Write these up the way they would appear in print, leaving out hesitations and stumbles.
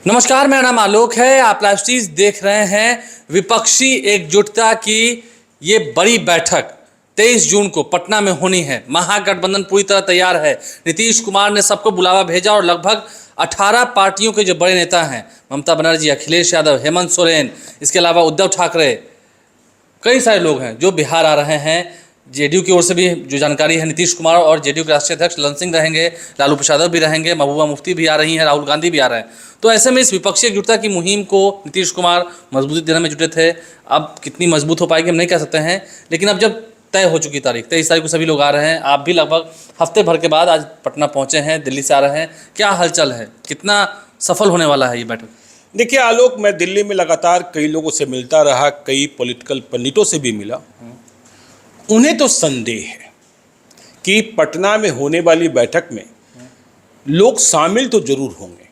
नमस्कार, मेरा नाम आलोक है। आप लाइव स्ट्रीज देख रहे हैं। विपक्षी एकजुटता की ये बड़ी बैठक 23 जून को पटना में होनी है। महागठबंधन पूरी तरह तैयार है। नीतीश कुमार ने सबको बुलावा भेजा और लगभग 18 पार्टियों के जो बड़े नेता हैं, ममता बनर्जी, अखिलेश यादव, हेमंत सोरेन, इसके अलावा उद्धव ठाकरे, कई सारे लोग हैं जो बिहार आ रहे हैं। जेडीयू की ओर से भी जो जानकारी है, नीतीश कुमार और जेडीयू के राष्ट्रीय अध्यक्ष ललन सिंह रहेंगे, लालू प्रसाद भी रहेंगे, महबूबा मुफ्ती भी आ रही हैं, राहुल गांधी भी आ रहे हैं। तो ऐसे में इस विपक्षी एकजुटता की मुहिम को नीतीश कुमार मजबूती देने में जुटे थे। अब कितनी मजबूत हो पाएगी हम नहीं कह सकते हैं, लेकिन अब जब तय हो चुकी तारीख 23 तारीख को सभी लोग आ रहे हैं। आप भी लगभग हफ्ते भर के बाद आज पटना पहुंचे हैं, दिल्ली से आ रहे हैं। क्या हलचल है, कितना सफल होने वाला है ये बैठक? देखिए आलोक, मैं दिल्ली में लगातार कई लोगों से मिलता रहा, कई पॉलिटिकल पंडितों से भी मिला। उन्हें तो संदेह है कि पटना में होने वाली बैठक में लोग शामिल तो जरूर होंगे।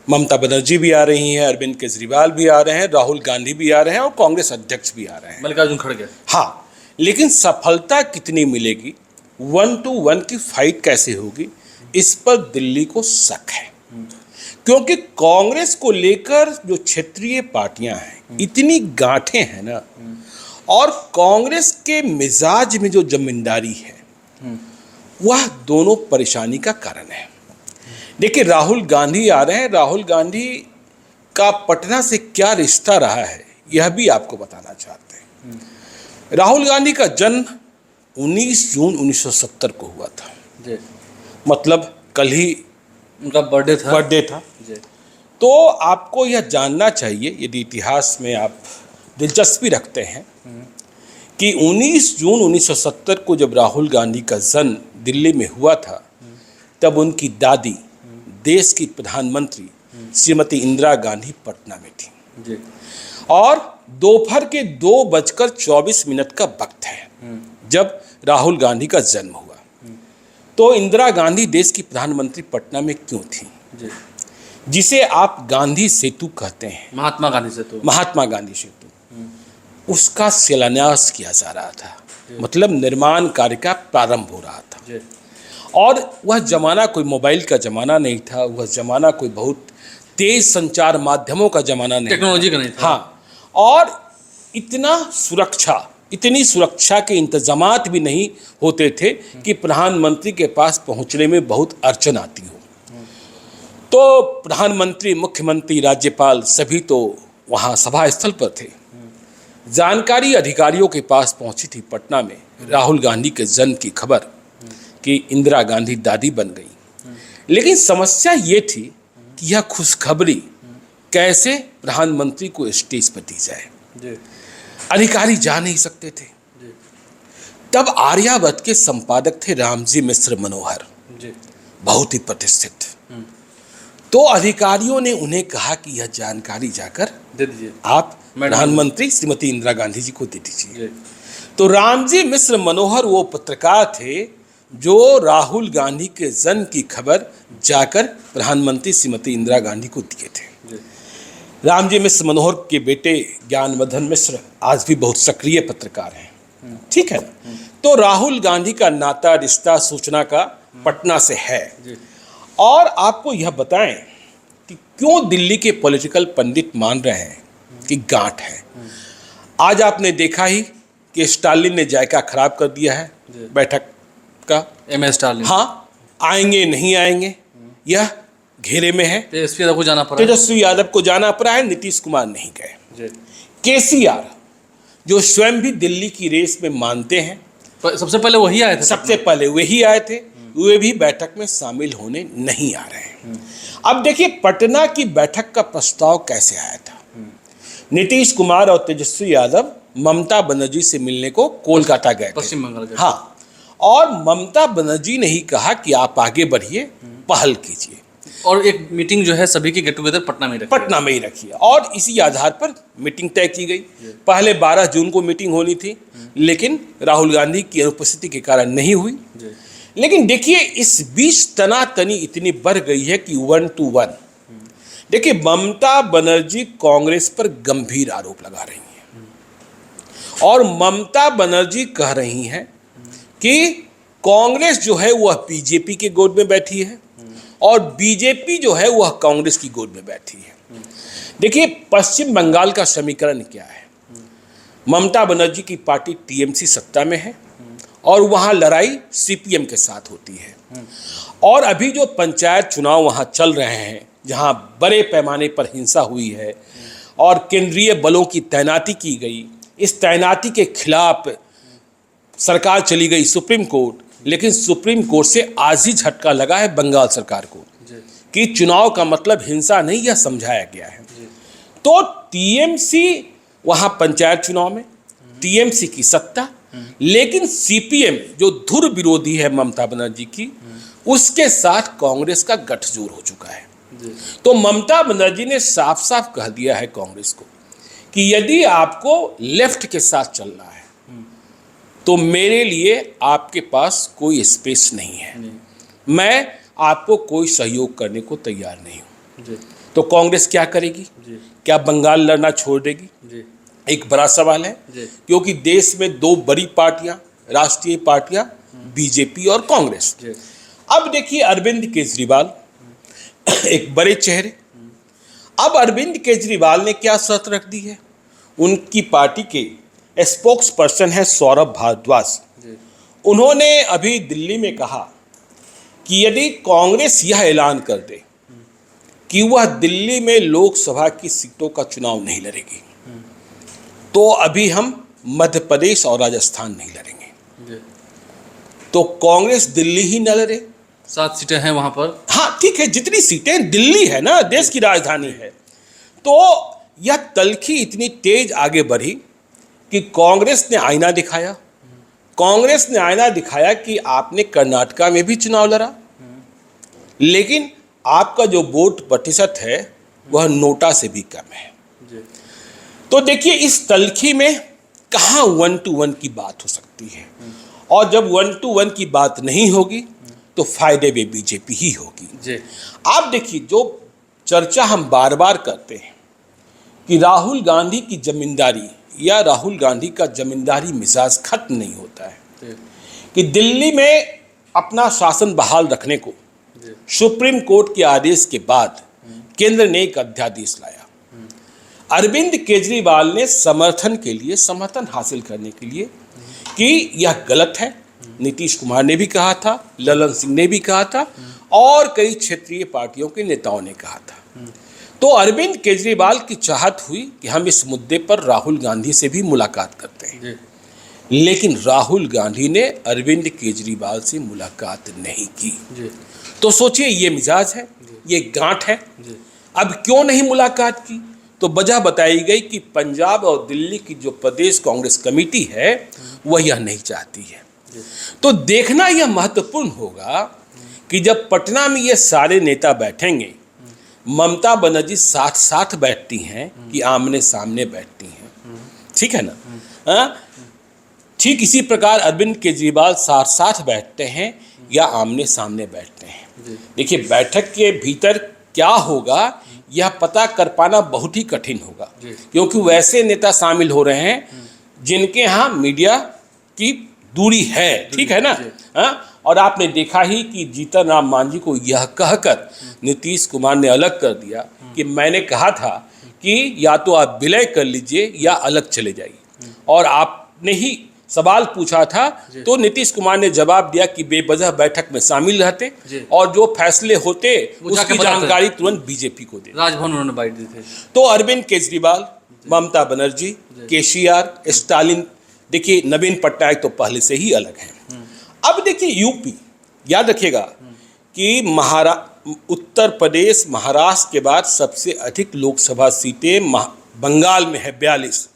ममता बनर्जी भी आ रही हैं, अरविंद केजरीवाल भी आ रहे हैं, राहुल गांधी भी आ रहे हैं और कांग्रेस अध्यक्ष भी आ रहे हैं, मल्लिकार्जुन खड़गे। हाँ, लेकिन सफलता कितनी मिलेगी, 1 to 1 की फाइट कैसे होगी, इस पर दिल्ली को शक है। क्योंकि कांग्रेस को लेकर जो क्षेत्रीय पार्टियां हैं, इतनी गांठें हैं ना, और कांग्रेस के मिजाज में जो जमींदारी है, वह दोनों परेशानी का कारण है। देखिए, राहुल गांधी आ रहे हैं। राहुल गांधी का पटना से क्या रिश्ता रहा है, यह भी आपको बताना चाहते हैं। राहुल गांधी का जन्म 19 जून 1970 को हुआ था जी। मतलब कल ही उनका बर्थडे था जी। तो आपको यह जानना चाहिए, यदि इतिहास में आप दिलचस्पी रखते हैं, कि 19 जून 1970 को जब राहुल गांधी का जन्म दिल्ली में हुआ था, तब उनकी दादी देश की प्रधानमंत्री श्रीमती इंदिरा गांधी पटना में थी जी। और दोपहर के 2:24 का वक्त है जब राहुल गांधी का जन्म हुआ। तो इंदिरा गांधी देश की प्रधानमंत्री पटना में क्यों थी जी। जिसे आप गांधी सेतु कहते हैं, महात्मा गांधी सेतु, उसका शिलान्यास किया जा रहा था, मतलब निर्माण कार्य का प्रारंभ हो रहा था जी। और वह जमाना कोई मोबाइल का जमाना नहीं था, वह जमाना कोई बहुत तेज संचार माध्यमों का जमाना नहीं, टेक्नोलॉजी का नहीं था। हाँ, और इतनी सुरक्षा के इंतजामात भी नहीं होते थे कि प्रधानमंत्री के पास पहुंचने में बहुत अड़चन आती हो। तो प्रधानमंत्री, मुख्यमंत्री, राज्यपाल सभी तो वहाँ सभा स्थल पर थे। जानकारी अधिकारियों के पास पहुंची थी पटना में राहुल गांधी के जन्म की खबर कि इंदिरा गांधी दादी बन गई। लेकिन समस्या ये थी कि यह खुशखबरी कैसे प्रधानमंत्री को स्टेज पर दी जाए जी। अधिकारी जा नहीं सकते थे। तब आर्यावर्त के संपादक थे रामजी मिश्र मनोहर जी। बहुत ही प्रतिष्ठित। तो अधिकारियों ने उन्हें कहा कि यह जानकारी जाकर दे दीजिए, आप प्रधानमंत्री श्रीमती इंदिरा गांधी जी को दे दीजिए। जी। तो रामजी मिश्र मनोहर वो पत्रकार थे जो राहुल गांधी के जन्म की खबर जाकर प्रधानमंत्री श्रीमती इंदिरा गांधी को दिए थे। रामजी मिश्र मनोहर के बेटे ज्ञानवर्धन मिश्र आज भी बहुत सक्रिय पत्रकार हैं, ठीक है ना। तो राहुल गांधी का नाता, रिश्ता, सूचना का पटना से है। और आपको यह बताएं कि क्यों दिल्ली के पॉलिटिकल पंडित मान रहे हैं कि गांठ है। आज आपने देखा ही कि स्टालिन ने जायका खराब कर दिया है बैठक का। MS स्टालिन, हाँ, आएंगे नहीं आएंगे यह घेरे में है। तेजस्वी यादव को जाना पड़ा है, नीतीश कुमार नहीं गए। KCR जो स्वयं भी दिल्ली की रेस में मानते हैं, सबसे पहले वही आए थे, वे भी बैठक में शामिल होने नहीं आ रहे हैं। अब देखिए, पटना की बैठक का प्रस्ताव कैसे आया था। नीतीश कुमार और तेजस्वी यादव ममता बनर्जी से मिलने को कोलकाता गए थे, पश्चिम बंगाल। हाँ, और ममता बनर्जी ने ही कहा कि आप आगे बढ़िए, पहल कीजिए, और एक मीटिंग जो है सभी की गेट टुगेदर पटना में ही रखिए। और इसी आधार पर मीटिंग तय की गई। पहले 12 जून को मीटिंग होनी थी, लेकिन राहुल गांधी की अनुपस्थिति के कारण नहीं हुई। लेकिन देखिए, इस बीच तनातनी इतनी बढ़ गई है कि 1 to 1। देखिए, ममता बनर्जी कांग्रेस पर गंभीर आरोप लगा रही हैं और ममता बनर्जी कह रही हैं कि कांग्रेस जो है वह बीजेपी के गोद में बैठी है और बीजेपी जो है वह कांग्रेस की गोद में बैठी है। देखिए पश्चिम बंगाल का समीकरण क्या है। ममता बनर्जी की पार्टी टीएमसी सत्ता में है और वहाँ लड़ाई सीपीएम के साथ होती है। और अभी जो पंचायत चुनाव वहाँ चल रहे हैं, जहाँ बड़े पैमाने पर हिंसा हुई है और केंद्रीय बलों की तैनाती की गई, इस तैनाती के खिलाफ सरकार चली गई सुप्रीम कोर्ट, लेकिन सुप्रीम कोर्ट से आज ही झटका लगा है बंगाल सरकार को कि चुनाव का मतलब हिंसा नहीं, यह समझाया गया है। तो टीएमसी वहाँ पंचायत चुनाव में टीएमसी की सत्ता, लेकिन सीपीएम जो धुर विरोधी है ममता बनर्जी की, उसके साथ कांग्रेस का गठजोड़ हो चुका है। तो ममता बनर्जी ने साफ साफ कह दिया है कांग्रेस को कि यदि आपको लेफ्ट के साथ चलना है तो मेरे लिए आपके पास कोई स्पेस नहीं है, मैं आपको कोई सहयोग करने को तैयार नहीं हूँ। तो कांग्रेस क्या करेगी? क्या बंगाल लड़ना छोड़ देगी? एक बड़ा सवाल है, क्योंकि देश में दो बड़ी पार्टियां, राष्ट्रीय पार्टियां, बीजेपी और कांग्रेस। अब देखिए अरविंद केजरीवाल एक बड़े चेहरे। अब अरविंद केजरीवाल ने क्या शर्त रख दी है? उनकी पार्टी के स्पोक्स पर्सन है सौरभ भारद्वाज। उन्होंने अभी दिल्ली में कहा कि यदि कांग्रेस यह ऐलान कर दे कि वह दिल्ली में लोकसभा की सीटों का चुनाव नहीं लड़ेगी, तो अभी हम मध्य प्रदेश और राजस्थान नहीं लड़ेंगे। तो कांग्रेस दिल्ली ही न लड़े। 7 सीटें हैं वहां पर। हाँ ठीक है, जितनी सीटें, दिल्ली है ना, देश की राजधानी है। तो यह तल्खी इतनी तेज आगे बढ़ी कि कांग्रेस ने आईना दिखाया। कांग्रेस ने आईना दिखाया कि आपने कर्नाटका में भी चुनाव लड़ा, लेकिन आपका जो वोट प्रतिशत है वह नोटा से भी कम है। तो देखिए इस तल्खी में कहाँ 1 to 1 की बात हो सकती है, और जब 1 to 1 की बात नहीं होगी तो फायदे में बीजेपी ही होगी। आप देखिए जो चर्चा हम बार बार करते हैं कि राहुल गांधी की जमींदारी या राहुल गांधी का जमींदारी मिजाज खत्म नहीं होता है, कि दिल्ली में अपना शासन बहाल रखने को सुप्रीम कोर्ट के आदेश के बाद केंद्र ने एक अध्यादेश लाया। अरविंद केजरीवाल ने समर्थन हासिल करने के लिए कि यह गलत है। नीतीश कुमार ने भी कहा था, ललन सिंह ने भी कहा था, और कई क्षेत्रीय पार्टियों के नेताओं ने कहा था। तो अरविंद केजरीवाल की चाहत हुई कि हम इस मुद्दे पर राहुल गांधी से भी मुलाकात करते हैं, लेकिन राहुल गांधी ने अरविंद केजरीवाल से मुलाकात नहीं की। तो सोचिए ये मिजाज है, ये गांठ है। अब क्यों नहीं मुलाकात की? तो वजह बताई गई कि पंजाब और दिल्ली की जो प्रदेश कांग्रेस कमेटी है वह यह नहीं चाहती है। तो देखना यह महत्वपूर्ण होगा कि जब पटना में ये सारे नेता बैठेंगे, ममता बनर्जी साथ साथ बैठती हैं कि आमने सामने बैठती हैं, ठीक है ना? ठीक इसी प्रकार अरविंद केजरीवाल साथ साथ बैठते हैं या आमने सामने बैठते हैं। देखिए बैठक के भीतर क्या होगा यह पता कर पाना बहुत ही कठिन होगा, क्योंकि वैसे नेता शामिल हो रहे हैं जिनके यहाँ मीडिया की दूरी है, ठीक है ना? और आपने देखा ही कि जीतन राम मांझी को यह कहकर नीतीश कुमार ने अलग कर दिया कि मैंने कहा था कि या तो आप विलय कर लीजिए या अलग चले जाइए, और आपने ही सवाल पूछा था तो नीतीश कुमार ने जवाब दिया कि बेवजह बैठक में शामिल रहते और जो फैसले होते उसकी जानकारी तुरंत बीजेपी को दे। राजभवन उन्होंने बाइट दी थी। तो अरविंद केजरीवाल, ममता बनर्जी, केसीआर, स्टालिन, देखिए नवीन पटनायक तो पहले से ही अलग हैं। अब देखिए यूपी, याद रखिएगा कि उत्तर प्रदेश महाराष्ट्र के बाद सबसे अधिक लोकसभा सीटें बंगाल में है 42।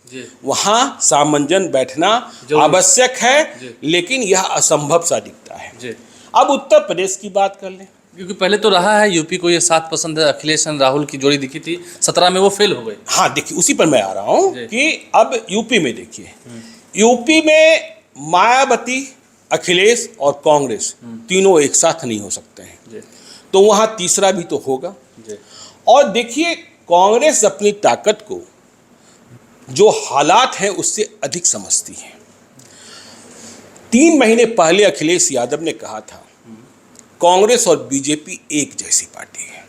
वहाँ सामंजस्य बैठना आवश्यक है, लेकिन यह असंभव सा दिखता है। अब उत्तर प्रदेश की बात कर लें, क्योंकि पहले तो रहा है यूपी को ये 7 पसंद है, अखिलेश और राहुल की जोड़ी दिखी थी, 17 में वो फेल हो गए। हाँ देखिए उसी पर मैं आ रहा हूँ कि अब यूपी में देखिए, यूपी में मायावती, अखिलेश और कांग्रेस तीनों एक साथ नहीं हो सकते हैं, तो वहाँ तीसरा भी तो होगा। और देखिए कांग्रेस अपनी ताकत को जो हालात हैं उससे अधिक समझती है। 3 महीने पहले अखिलेश यादव ने कहा था कांग्रेस और बीजेपी एक जैसी पार्टी है।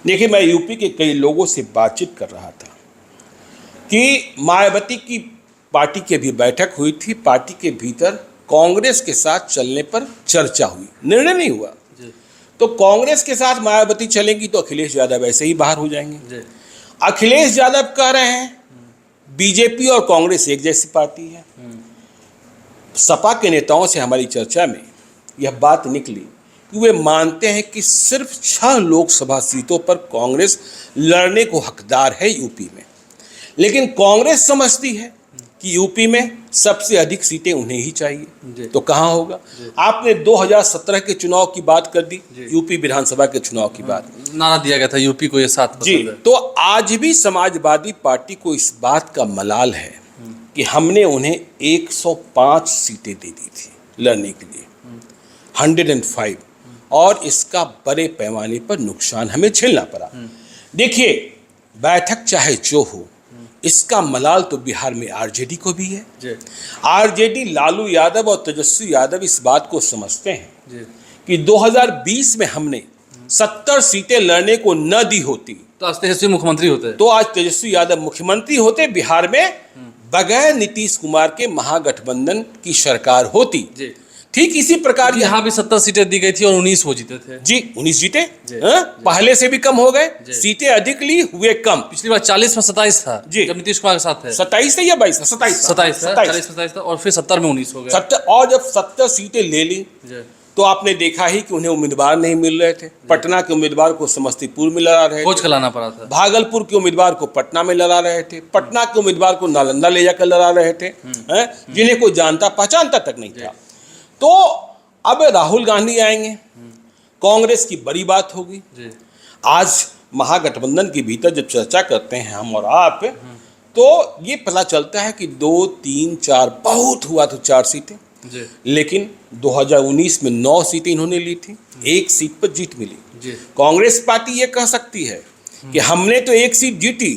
देखिए, मैं यूपी के कई लोगों से बातचीत कर रहा था कि मायावती की पार्टी की अभी बैठक हुई थी, पार्टी के भीतर कांग्रेस के साथ चलने पर चर्चा हुई, निर्णय नहीं हुआ। तो कांग्रेस के साथ मायावती चलेंगी तो अखिलेश यादव ऐसे ही बाहर हो जाएंगे। अखिलेश यादव कह रहे हैं बीजेपी और कांग्रेस एक जैसी पार्टी है। सपा के नेताओं से हमारी चर्चा में यह बात निकली कि वे मानते हैं कि सिर्फ 6 लोकसभा सीटों पर कांग्रेस लड़ने को हकदार है यूपी में, लेकिन कांग्रेस समझती है कि यूपी में सबसे अधिक सीटें उन्हें ही चाहिए। तो कहाँ होगा? आपने 2017 के चुनाव की बात कर दी, यूपी विधानसभा के चुनाव की बात, नारा दिया गया था यूपी को ये 7 जी। तो आज भी समाजवादी पार्टी को इस बात का मलाल है कि हमने उन्हें 105 सीटें दे दी थी लड़ने के लिए, 105, और इसका बड़े पैमाने पर नुकसान हमें झेलना पड़ा। देखिए, बैठक चाहे जो हो, इसका मलाल तो बिहार में आरजेडी को भी है। आरजेडी, लालू यादव और तेजस्वी यादव इस बात को समझते हैं कि 2020 में हमने 70 सीटें लड़ने को न दी होती तो आज तेजस्वी मुख्यमंत्री होते, तो आज तेजस्वी यादव मुख्यमंत्री होते, बिहार में बगैर नीतीश कुमार के महागठबंधन की सरकार होती। ठीक इसी प्रकार यहाँ भी 70 सीटें दी गई थी और 19 वो जीते थे। जी, 19 जीते, पहले से भी कम हो गए, सीटें अधिक ली, हुए कम। पिछली बार 40 में 27 था जी, जब नीतीश कुमार के साथ थे। 27 या 22? 27 था और फिर 70 में 19 हो गए। 70, और जब 70 सीटें ले ली तो आपने देखा ही कि उन्हें उम्मीदवार नहीं मिल रहे थे। पटना के उम्मीदवार को समस्तीपुर में लड़ा रहे थे, खोज खिलाना पड़ा था। भागलपुर के उम्मीदवार को पटना में लड़ा रहे थे, पटना के उम्मीदवार को नालंदा ले जाकर लड़ा रहे थे, जिन्हें कोई जानता पहचानता तक नहीं था। तो अब राहुल गांधी आएंगे, कांग्रेस की बड़ी बात होगी। आज महागठबंधन के भीतर जब चर्चा करते हैं हम और आप, तो ये पता चलता है कि 2, 3, 4 बहुत हुआ तो 4 सीटें, लेकिन 2019 में 9 सीटें इन्होंने ली थी, 1 सीट पर जीत मिली। कांग्रेस पार्टी ये कह सकती है कि हमने तो 1 सीट जीती,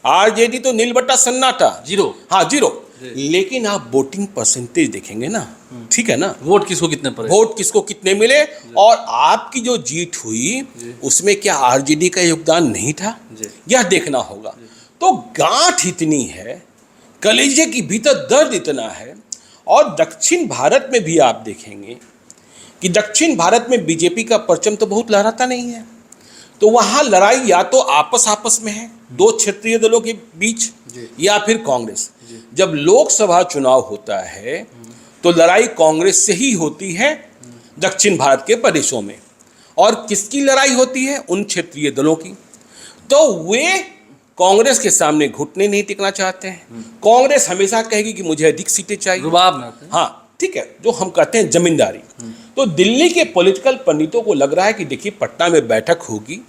आरजेडी तो नील बट्टा सन्नाटा, 0। हाँ, 0। लेकिन आप वोटिंग परसेंटेज देखेंगे ना, ठीक है ना, वोट किसको कितने पड़े, वोट किसको कितने मिले, और आपकी जो जीत हुई उसमें क्या आरजेडी का योगदान नहीं था, यह देखना होगा। तो गांठ इतनी है, कलेजे के भीतर दर्द इतना है। और दक्षिण भारत में भी आप देखेंगे कि दक्षिण भारत में बीजेपी का परचम तो बहुत लहराता नहीं है, तो वहां लड़ाई या तो आपस में है 2 क्षेत्रीय दलों के बीच, या फिर कांग्रेस। जब लोकसभा चुनाव होता है तो लड़ाई कांग्रेस से ही होती है दक्षिण भारत के प्रदेशों में, और किसकी लड़ाई होती है? उन क्षेत्रीय दलों की। तो वे कांग्रेस के सामने घुटने नहीं टिकना चाहते हैं। कांग्रेस हमेशा कहेगी कि मुझे अधिक सीटें चाहिए, रुबाब में। हाँ, ठीक है, जो हम कहते हैं जमींदारी। तो दिल्ली के पॉलिटिकल पंडितों को लग रहा है कि देखिए, पटना में बैठक होगी,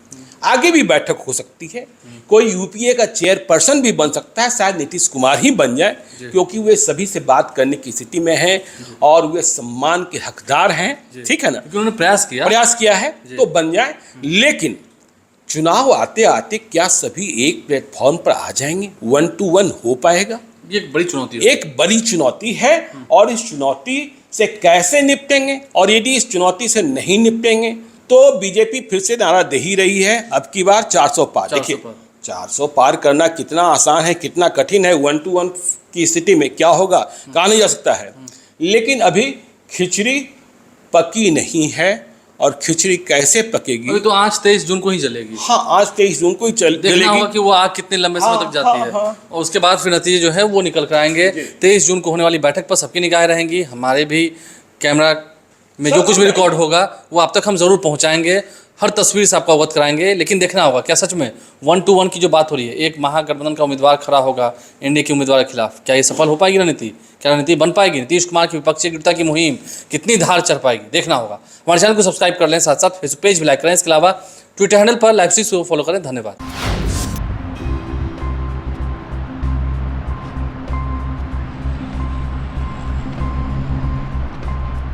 आगे भी बैठक हो सकती है, कोई यूपीए का चेयरपर्सन भी बन सकता है, शायद नीतीश कुमार ही बन जाए, क्योंकि वे सभी से बात करने की स्थिति में हैं और वे सम्मान के हकदार हैं, ठीक है ना, उन्होंने प्रयास किया है, तो बन जाए। लेकिन चुनाव आते आते क्या सभी एक प्लेटफॉर्म पर आ जाएंगे? 1 to 1 हो पाएगा? ये एक बड़ी चुनौती है, एक बड़ी चुनौती है। और इस चुनौती से कैसे निपटेंगे, और यदि इस चुनौती से नहीं निपटेंगे तो बीजेपी फिर से नारा दे ही रही है, अब की बार 400 पार। देखिए, 400 पार करना कितना आसान है, कितना कठिन है। 1 to 1 की स्थिति में क्या होगा, कहा नहीं जा सकता है। लेकिन अभी खिचड़ी पकी नहीं है, और खिचड़ी कैसे पकेगी? अभी तो आज 23 जून को ही जलेगी। हाँ, आज 23 जून को ही देखना होगा कि वो आग कितने लंबे समय तक जाती है, और उसके बाद फिर नतीजे जो है वो निकल कर आएंगे। 23 जून को होने वाली बैठक पर सबकी निगाहें रहेंगी, हमारे भी कैमरा में जो कुछ भी रिकॉर्ड होगा वो आप तक हम जरूर पहुंचाएंगे, हर तस्वीर से आपको अवगत कराएंगे। लेकिन देखना होगा क्या सच में 1 to 1 की जो बात हो रही है, एक महागठबंधन का उम्मीदवार खड़ा होगा एनडीए के उम्मीदवार के खिलाफ, क्या ये सफल हो पाएगी रणनीति? क्या रणनीति बन पाएगी? नीतीश कुमार की विपक्षी एकजुटता की मुहिम कितनी धार चढ़ पाएगी? देखना होगा। हमारे चैनल को सब्सक्राइब कर लें, साथ साथ फेसबुक पेज भी लाइक करें। इसके अलावा ट्विटर हैंडल पर लाइव को फॉलो करें। धन्यवाद।